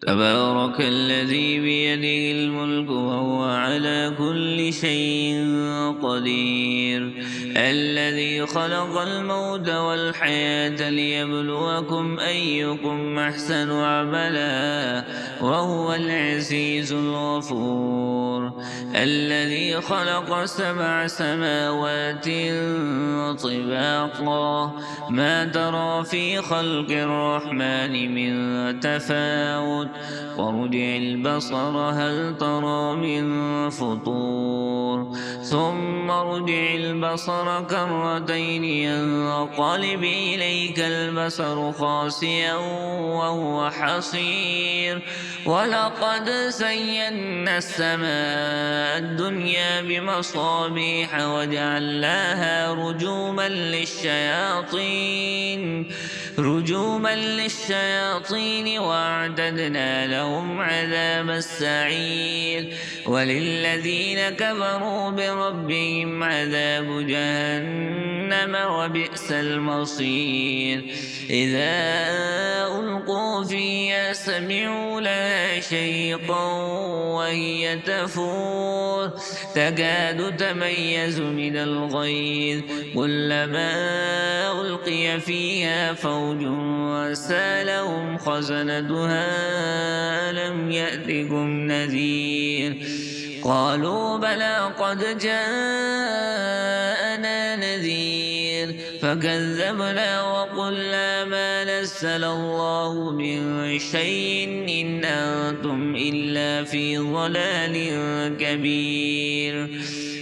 تبارك الذي بيده الملك وهو على كل شيء قدير الذي خلق الموت والحياة ليبلوكم أيكم أحسن عملا وهو العزيز الغفور الذي خلق 7 سماوات طباقا ما ترى في خلق الرحمن من تفاوت وارجع البصر هل ترى من فطور ثم ارجع البصر كرتين ينقلب إليك البصر خاسئا وهو حصير ولقد زينا السماء الدنيا بمصابيح وجعلناها رجوما للشياطين وأعتدنا لهم عذاب السعير وللذين كفروا بربهم عذاب جهنم وبئس المصير إذا ألقوا فيها سمعوا لها شيقا وهي تفور تكاد تميز من الغيظ كلما ألقي فيها فوج سألهم خزنتها ألم يأتكم نذير قالوا بلى قد جاءنا نذير فكذبنا وقلنا ما نزل الله من شيء إن أنتم إلا في ضلال كبير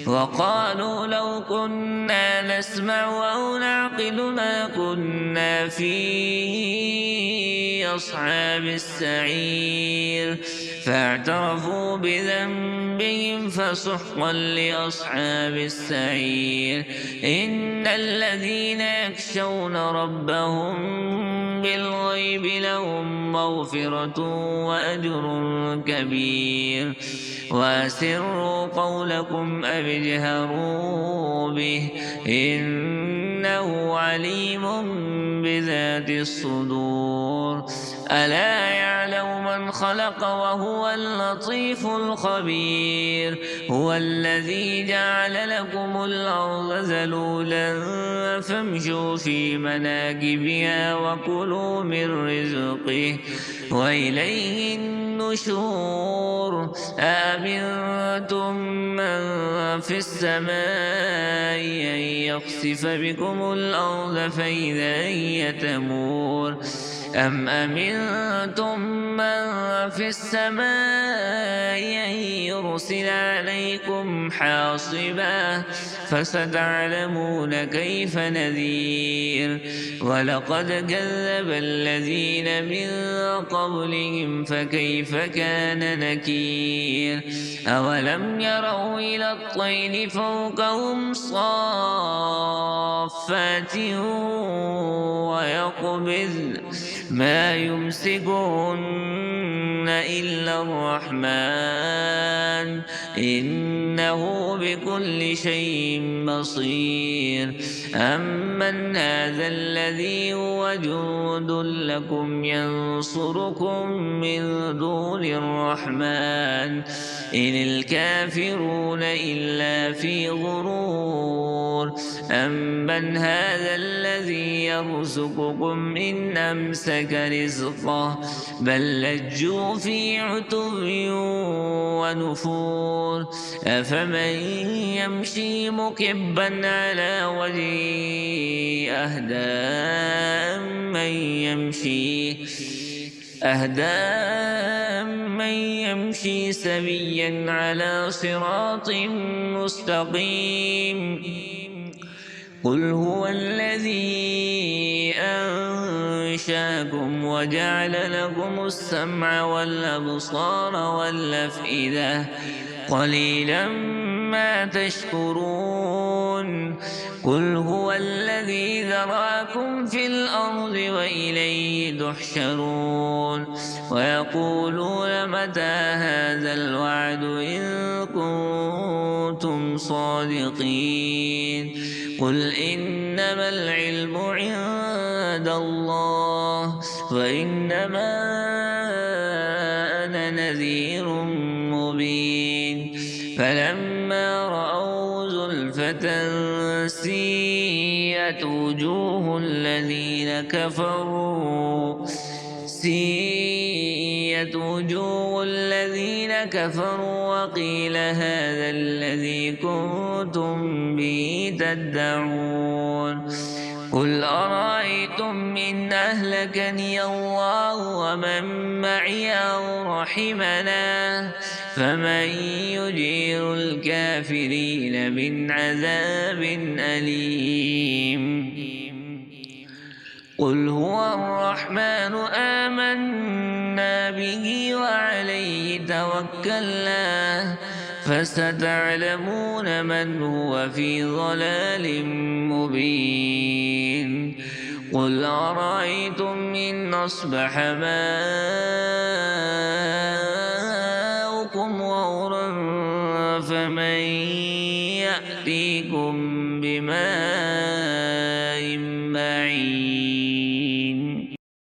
وقالوا لو كنا نسمع أو نعقل ما كنا في أصحاب السعير فاعترفوا بذنبهم فسحقا لأصحاب السعير إن الذين يخشون ربهم بالغيب لهم مغفرة وأجر كبير وأسروا قولكم أو اجهروا به إنه عليم بذات الصدور ألا يعلم من خلق وهو اللطيف الخبير هو الذي جعل لكم الأرض ذلولا فامشوا في مناكبها وكلوا من رزقه وإليه النشور أأمنتم من في السماء أن يخسف بكم الأرض فإذا هي تمور أم أمنتم من في السماء أن يرسل عليكم حاصبا فستعلمون كيف نذير ولقد كذب الذين من قبلهم فكيف كان نكير أولم يروا إلى الطير فوقهم صافات ويقبض ما يمسكهن إلا الرحمن إنه بكل شيء بصير أمن هذا الذي هو جند لكم ينصركم من دون الرحمن إن الكافرون إلا في غرور أمن هذا الذي يرزقكم إن أمسك رزقه بل لجوا في عتو ونفور أفمن يمشي مكبا على وجهه أهدى من يمشي سويا على صراط مستقيم قل هو الذي أنشاكم وجعل لكم السمع والأبصار والأفئدة قليلا ما تشكرون قل هو الذي ذراكم في الأرض وإليه تحشرون ويقولون متى هذا الوعد إن كنتم صادقين قل إنما العلم عند الله وإنما نذير مبين فلما رأوا زلفة سيئت وجوه الذين كفروا وقيل هذا الذي كنتم به تدعون قل أرأيتم إن أهلكني الله ومن معي أو رحمنا فمن يجير الكافرين من عذاب أليم قل هو الرحمن آمنا به وعليه توكلنا فستعلمون من هو في ضلال مبين قل أرأيتم إن أصبح ماؤكم غورا فمن يأتيكم بماء